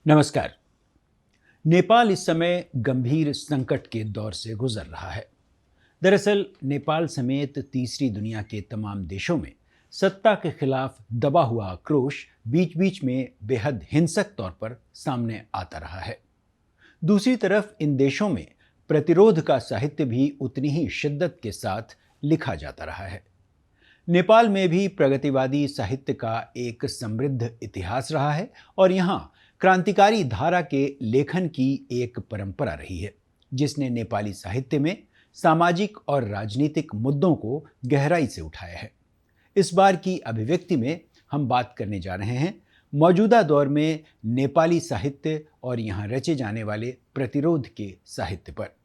नमस्कार। नेपाल इस समय गंभीर संकट के दौर से गुजर रहा है। दरअसल नेपाल समेत तीसरी दुनिया के तमाम देशों में सत्ता के खिलाफ दबा हुआ आक्रोश बीच बीच में बेहद हिंसक तौर पर सामने आता रहा है। दूसरी तरफ इन देशों में प्रतिरोध का साहित्य भी उतनी ही शिद्दत के साथ लिखा जाता रहा है। नेपाल में भी प्रगतिवादी साहित्य का एक समृद्ध इतिहास रहा है और यहाँ क्रांतिकारी धारा के लेखन की एक परंपरा रही है, जिसने नेपाली साहित्य में सामाजिक और राजनीतिक मुद्दों को गहराई से उठाया है। इस बार की अभिव्यक्ति में हम बात करने जा रहे हैं मौजूदा दौर में नेपाली साहित्य और यहाँ रचे जाने वाले प्रतिरोध के साहित्य पर,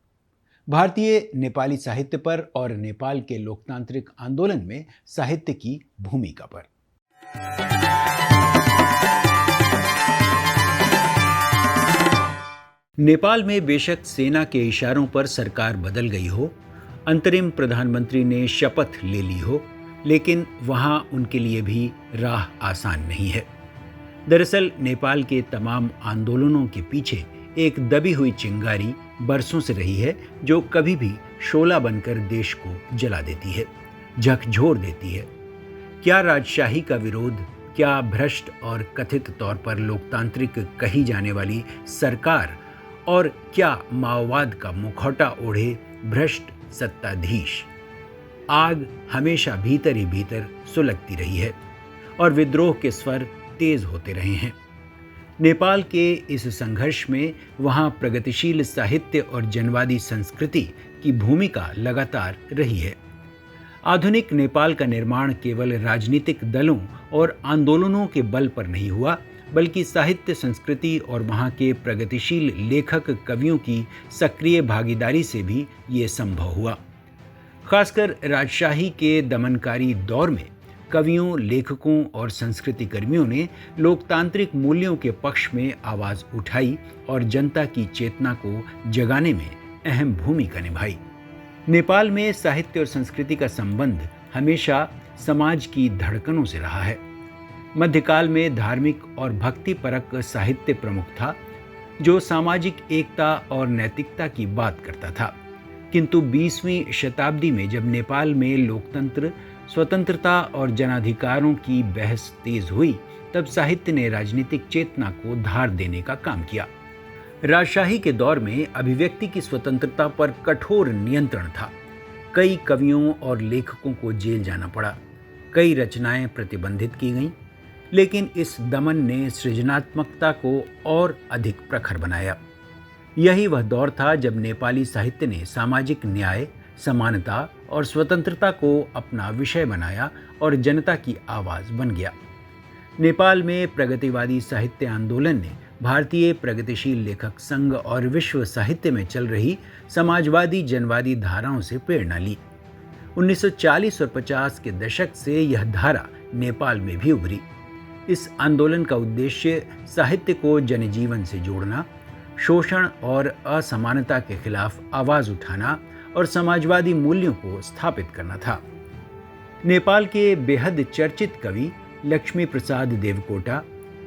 भारतीय नेपाली साहित्य पर और नेपाल के लोकतांत्रिक आंदोलन में साहित्य की भूमिका पर। नेपाल में बेशक सेना के इशारों पर सरकार बदल गई हो, अंतरिम प्रधानमंत्री ने शपथ ले ली हो, लेकिन वहां उनके लिए भी राह आसान नहीं है। दरअसल नेपाल के तमाम आंदोलनों के पीछे एक दबी हुई चिंगारी बरसों से रही है, जो कभी भी शोला बनकर देश को जला देती है, झकझोर देती है। क्या राजशाही का विरोध, क्या भ्रष्ट और कथित तौर पर लोकतांत्रिक कही जाने वाली सरकार, और क्या माओवाद का मुखौटा ओढ़े भ्रष्ट सत्ताधीश। आग हमेशा भीतर ही भीतर सुलगती रही है और विद्रोह के स्वर तेज होते रहे हैं। नेपाल के इस संघर्ष में वहाँ प्रगतिशील साहित्य और जनवादी संस्कृति की भूमिका लगातार रही है। आधुनिक नेपाल का निर्माण केवल राजनीतिक दलों और आंदोलनों के बल पर नहीं हुआ, बल्कि साहित्य, संस्कृति और वहाँ के प्रगतिशील लेखक कवियों की सक्रिय भागीदारी से भी ये संभव हुआ। खासकर राजशाही के दमनकारी दौर में कवियों, लेखकों और संस्कृति कर्मियों ने लोकतांत्रिक मूल्यों के पक्ष में आवाज उठाई और जनता की चेतना को जगाने में अहम भूमिका निभाई। नेपाल में साहित्य और संस्कृति का संबंध हमेशा समाज की धड़कनों से रहा है। मध्यकाल में धार्मिक और भक्तिपरक साहित्य प्रमुख था, जो सामाजिक एकता और नैतिकता की बात करता था। किंतु 20वीं शताब्दी में जब नेपाल में लोकतंत्र, स्वतंत्रता और जनाधिकारों की बहस तेज हुई, तब साहित्य ने राजनीतिक चेतना को धार देने का काम किया। राजशाही के दौर में अभिव्यक्ति की स्वतंत्रता पर कठोर नियंत्रण था। कई कवियों और लेखकों को जेल जाना पड़ा, कई रचनाएं प्रतिबंधित की गईं, लेकिन इस दमन ने सृजनात्मकता को और अधिक प्रखर बनाया। यही वह दौर था जब नेपाली साहित्य ने सामाजिक न्याय, समानता और स्वतंत्रता को अपना विषय बनाया और जनता की आवाज बन गया। नेपाल में प्रगतिवादी साहित्य आंदोलन ने भारतीय प्रगतिशील लेखक संघ और विश्व साहित्य में चल रही समाजवादी जनवादी धाराओं से प्रेरणा ली। 1940 और 50 के दशक से यह धारा नेपाल में भी उभरी। इस आंदोलन का उद्देश्य साहित्य को जनजीवन से जोड़ना, शोषण और असमानता के खिलाफ आवाज उठाना और समाजवादी मूल्यों को स्थापित करना था। नेपाल के बेहद चर्चित कवि लक्ष्मी प्रसाद देवकोटा,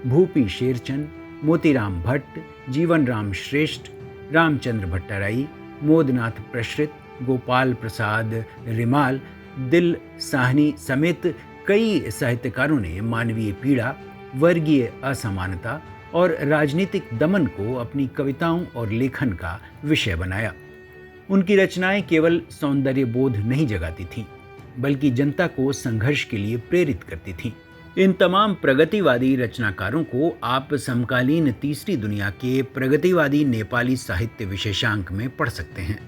भूपी शेरचन, मोतीराम भट्ट, जीवन राम श्रेष्ठ, रामचंद्र भट्टाराई, मोदनाथ प्रश्रित, गोपाल प्रसाद रिमाल, दिल साहनी समेत कई साहित्यकारों ने मानवीय पीड़ा, वर्गीय असमानता और राजनीतिक दमन को अपनी कविताओं और लेखन का विषय बनाया। उनकी रचनाएं केवल सौंदर्य बोध नहीं जगाती थीं, बल्कि जनता को संघर्ष के लिए प्रेरित करती थीं। इन तमाम प्रगतिवादी रचनाकारों को आप समकालीन तीसरी दुनिया के प्रगतिवादी नेपाली साहित्य विशेषांक में पढ़ सकते हैं।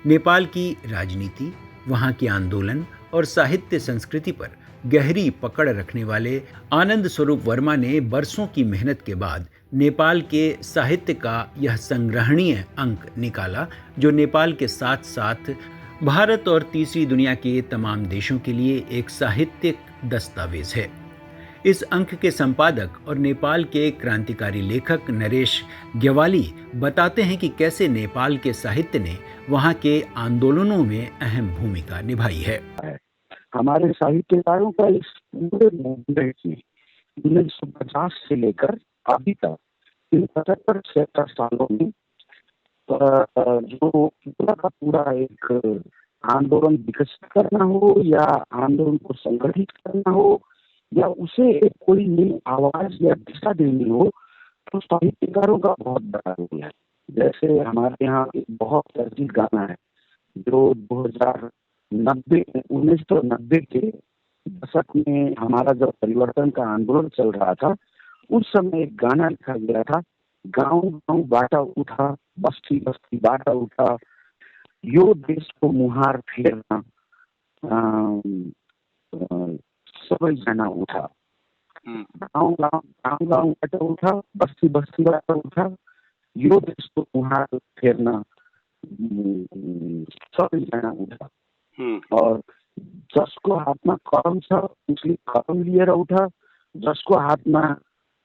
नेपाल की राजनीति, वहाँ के आंदोलन और साहित्य संस्कृति पर गहरी पकड़ रखने वाले आनंद स्वरूप वर्मा ने बरसों की मेहनत के बाद नेपाल के साहित्य का यह संग्रहणीय अंक निकाला, जो नेपाल के साथ साथ भारत और तीसरी दुनिया के तमाम देशों के लिए एक साहित्यिक दस्तावेज है। इस अंक के संपादक और नेपाल के क्रांतिकारी लेखक नरेश ग्यवाली बताते हैं कि कैसे नेपाल के साहित्य ने वहाँ के आंदोलनों में अहम भूमिका निभाई है। हमारे साहित्यकारों का इस पूरे मूवमेंट में 1950 से लेकर अभी तक इन 75-76 सालों में जो पूरा का पूरा एक आंदोलन विकसित करना हो या आंदोलन को संगठित करना हो या उसे एक कोई नई आवाज या दिशा देनी हो, तो साहित्यकारों का बहुत बड़ा रोल है। जैसे हमारे यहाँ एक बहुत चर्चित गाना है जो 1990 के दशक में हमारा जब परिवर्तन का आंदोलन चल रहा था, उस समय एक गाना लिखा गया था, गांव गांव बाटा उठा, बस्ती बस्ती बाटा उठा, यो देश को मुहार फेरना, सबै जना उठा। गांव गांव गांव गांव बाटा उठा, बस्ती बस्ती बाटा उठा, यो देश को मुहार फेर्न सबैजना उठा। और जसको हातमा कलम छ उसले कलम लिएर उठा, जसको हातमा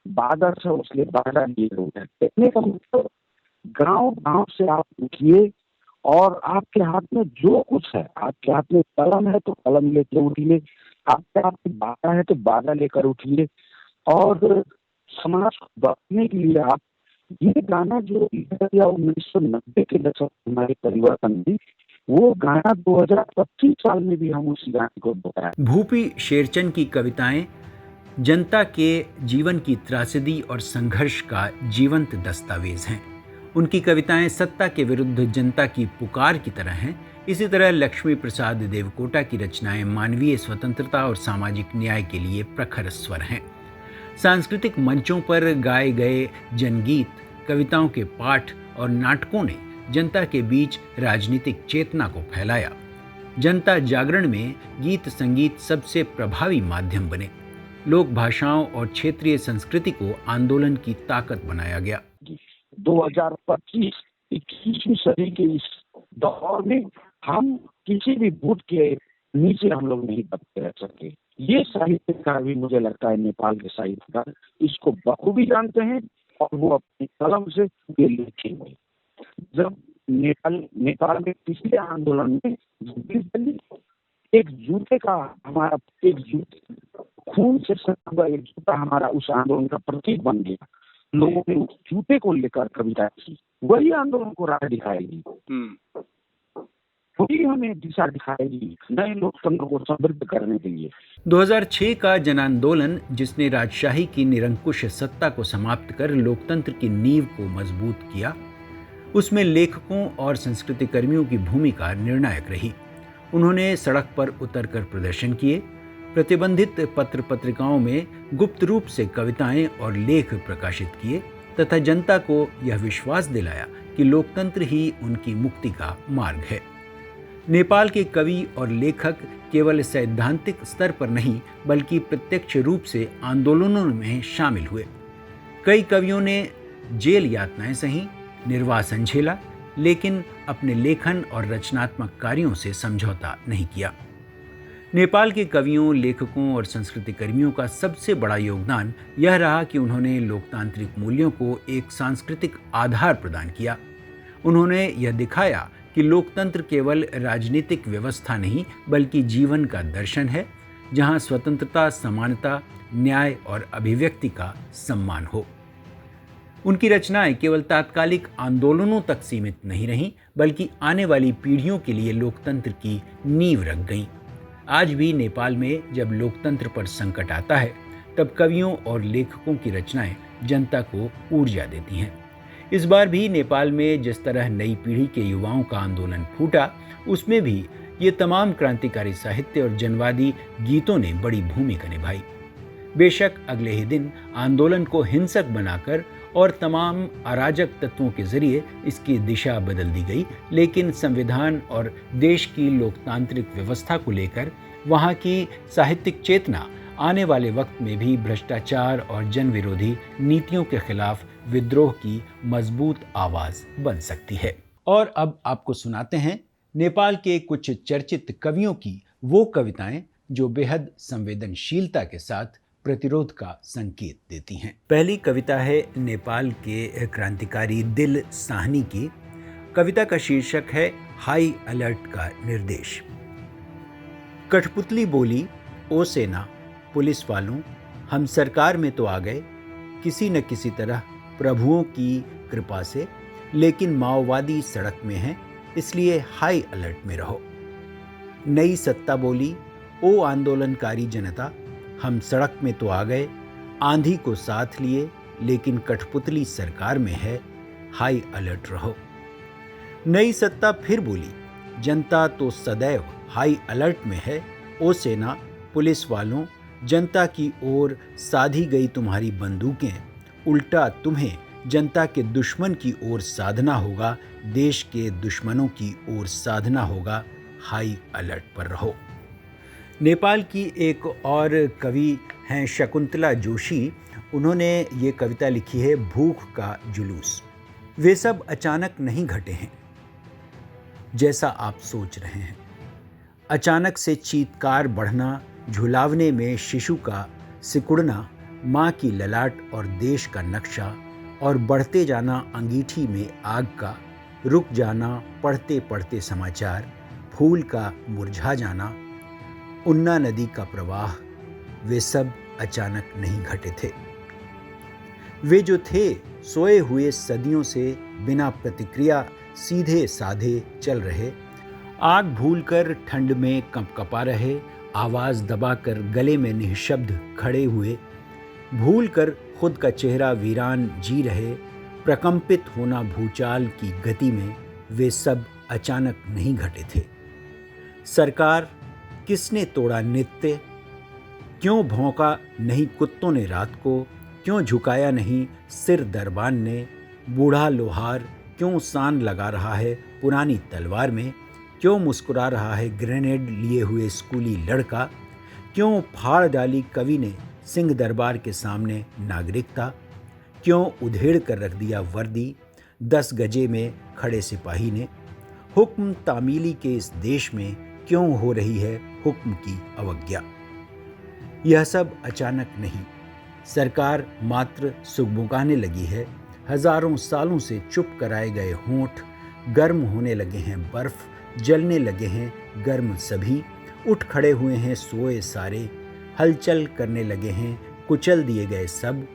बाधा छ उसले बाधा लिएर उठा। कहने का मतलब गांव गांव से आप उठिए और आपके हाथ में जो कुछ है, आपके हाथ में कलम है तो कलम लेकर उठिए, आपके हाथ में बाधा है तो बाधा लेकर उठिए। और समाज को बदलने के लिए आप ये गाना जो 1990 के दशक हमारे परिवर्तन में, वो गाना 2025 साल में भी हम उस गाने को दोहराए। भूपी शेरचन की कविताएं जनता के जीवन की त्रासदी और संघर्ष का जीवंत दस्तावेज हैं। उनकी कविताएं सत्ता के विरुद्ध जनता की पुकार की तरह हैं। इसी तरह लक्ष्मी प्रसाद देवकोटा की रचनाएं मानवीय स्वतंत्रता और सामाजिक न्याय के लिए प्रखर स्वर हैं। सांस्कृतिक मंचों पर गाए गए जनगीत, कविताओं के पाठ और नाटकों ने जनता के बीच राजनीतिक चेतना को फैलाया। जनता जागरण में गीत संगीत सबसे प्रभावी माध्यम बने। लोक भाषाओं और क्षेत्रीय संस्कृति को आंदोलन की ताकत बनाया गया। 2025-21वीं सदी के इस दौर में हम किसी भी बूथ के नीचे हम लोग नहीं दबते रह सकते। ये साहित्यकार भी मुझे लगता है नेपाल के साहित्यकार इसको बखूबी जानते हैं और वो अपनी कलम से ये लिखे हुए। जब नेपाल में पिछले आंदोलन में एक जूते का हमारा एक जूते खून से सना हुआ एक जूता हमारा उस आंदोलन का प्रतीक बन गया। लोगों ने उस जूते को लेकर कविता की, वही आंदोलन को राह दिखाएगी, वही हमें दिशा दिखाएगी नए लोकतंत्र को समृद्ध करने के लिए। 2006 का जन आंदोलन, जिसने राजशाही की निरंकुश सत्ता को समाप्त कर लोकतंत्र की नींव को मजबूत किया, उसमें लेखकों और संस्कृति कर्मियों की भूमिका निर्णायक रही। उन्होंने सड़क पर उतरकर प्रदर्शन किए, प्रतिबंधित पत्र पत्रिकाओं में गुप्त रूप से कविताएं और लेख प्रकाशित किए तथा जनता को यह विश्वास दिलाया कि लोकतंत्र ही उनकी मुक्ति का मार्ग है। नेपाल के कवि और लेखक केवल सैद्धांतिक स्तर पर नहीं बल्कि प्रत्यक्ष रूप से आंदोलनों में शामिल हुए। कई कवियों ने जेल यातनाएं सही, निर्वासन झेला, लेकिन अपने लेखन और रचनात्मक कार्यों से समझौता नहीं किया। नेपाल के कवियों, लेखकों और संस्कृति कर्मियों का सबसे बड़ा योगदान यह रहा कि उन्होंने लोकतांत्रिक मूल्यों को एक सांस्कृतिक आधार प्रदान किया। उन्होंने यह दिखाया कि लोकतंत्र केवल राजनीतिक व्यवस्था नहीं बल्कि जीवन का दर्शन है, जहां स्वतंत्रता, समानता, न्याय और अभिव्यक्ति का सम्मान हो। उनकी रचनाएं केवल तात्कालिक आंदोलनों तक सीमित नहीं रहीं बल्कि आने वाली पीढ़ियों के लिए लोकतंत्र की नींव रख गईं। आज भी नेपाल में जब लोकतंत्र पर संकट आता है, तब कवियों और लेखकों की रचनाएं जनता को ऊर्जा देती हैं। इस बार भी नेपाल में जिस तरह नई पीढ़ी के युवाओं का आंदोलन फूटा, उसमें भी ये तमाम क्रांतिकारी साहित्य और जनवादी गीतों ने बड़ी भूमिका निभाई। बेशक अगले ही दिन आंदोलन को हिंसक बनाकर और तमाम अराजक तत्वों के जरिए इसकी दिशा बदल दी गई, लेकिन संविधान और देश की लोकतांत्रिक व्यवस्था को लेकर वहाँ की साहित्यिक चेतना आने वाले वक्त में भी भ्रष्टाचार और जन विरोधी नीतियों के खिलाफ विद्रोह की मजबूत आवाज बन सकती है। और अब आपको सुनाते हैं नेपाल के कुछ चर्चित कवियों की वो कविताएं जो बेहद संवेदनशीलता के साथ प्रतिरोध का संकेत देती हैं। पहली कविता है नेपाल के क्रांतिकारी दिल साहनी की। कविता का शीर्षक है हाई अलर्ट का निर्देश। कठपुतली बोली, ओ सेना, पुलिस वालों, हम सरकार में तो आ गए, किसी न किसी तरह प्रभुओं की कृपा से, लेकिन माओवादी सड़क में हैं, इसलिए हाई अलर्ट में रहो। नई सत्ता बोली, ओ आंदोलनकारी जनता, हम सड़क में तो आ गए, आंधी को साथ लिए, लेकिन कठपुतली सरकार में है, हाई अलर्ट रहो। नई सत्ता फिर बोली, जनता तो सदैव हाई अलर्ट में है, ओ सेना, पुलिस वालों, जनता की ओर साधी गई तुम्हारी बंदूकें, उल्टा तुम्हें जनता के दुश्मन की ओर साधना होगा, देश के दुश्मनों की ओर साधना होगा, हाई अलर्ट पर रहो। नेपाल की एक और कवि हैं शकुंतला जोशी, उन्होंने ये कविता लिखी है, भूख का जुलूस। वे सब अचानक नहीं घटे हैं जैसा आप सोच रहे हैं। अचानक से चीत्कार बढ़ना, झुलावने में शिशु का सिकुड़ना, माँ की ललाट और देश का नक्शा, और बढ़ते जाना अंगीठी में आग का, रुक जाना पढ़ते पढ़ते समाचार, फूल का मुरझा जाना, उन्ना नदी का प्रवाह, वे सब अचानक नहीं घटे थे। वे जो थे सोए हुए सदियों से बिना प्रतिक्रिया सीधे साधे चल रहे, आग भूलकर ठंड में कंपकपा रहे, आवाज दबाकर गले में निःशब्द खड़े हुए, भूलकर खुद का चेहरा वीरान जी रहे, प्रकंपित होना भूचाल की गति में, वे सब अचानक नहीं घटे थे। सरकार, किसने तोड़ा नित्य, क्यों भौंका नहीं कुत्तों ने रात को, क्यों झुकाया नहीं सिर दरबान ने, बूढ़ा लोहार क्यों सान लगा रहा है पुरानी तलवार में, क्यों मुस्कुरा रहा है ग्रेनेड लिए हुए स्कूली लड़का, क्यों फाड़ डाली कवि ने सिंह दरबार के सामने नागरिकता, क्यों उधेड़ कर रख दिया वर्दी 10 गजे में खड़े सिपाही ने, हुक्म तामीली के इस देश में क्यों हो रही है हुक्म की अवज्ञा। यह सब अचानक नहीं, सरकार मात्र सुगबुगाने लगी है। हजारों सालों से चुप कराए गए होंठ गर्म होने लगे हैं, बर्फ जलने लगे हैं, गर्म सभी उठ खड़े हुए हैं, सोए सारे हलचल करने लगे हैं, कुचल दिए गए सब।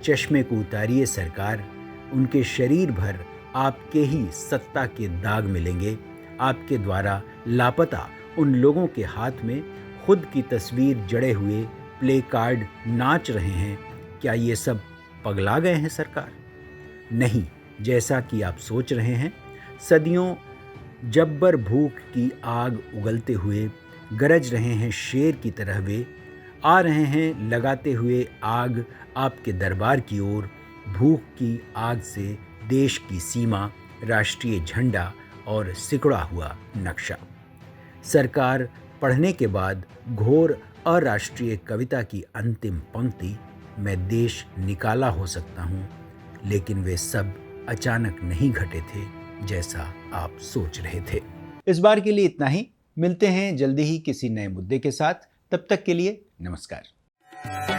चश्मे को उतारिए सरकार, उनके शरीर भर आपके ही सत्ता के दाग मिलेंगे। आपके द्वारा लापता उन लोगों के हाथ में खुद की तस्वीर जड़े हुए प्ले कार्ड नाच रहे हैं। क्या ये सब पगला गए हैं सरकार? नहीं, जैसा कि आप सोच रहे हैं। सदियों जब्बर भूख की आग उगलते हुए गरज रहे हैं शेर की तरह, वे आ रहे हैं लगाते हुए आग आपके दरबार की ओर। भूख की आग से देश की सीमा, राष्ट्रीय झंडा और सिकुड़ा हुआ नक्शा। सरकार, पढ़ने के बाद घोर अराष्ट्रीय कविता की अंतिम पंक्ति, मैं देश निकाला हो सकता हूँ, लेकिन वे सब अचानक नहीं घटे थे जैसा आप सोच रहे थे। इस बार के लिए इतना ही। मिलते हैं जल्दी ही किसी नए मुद्दे के साथ। तब तक के लिए नमस्कार।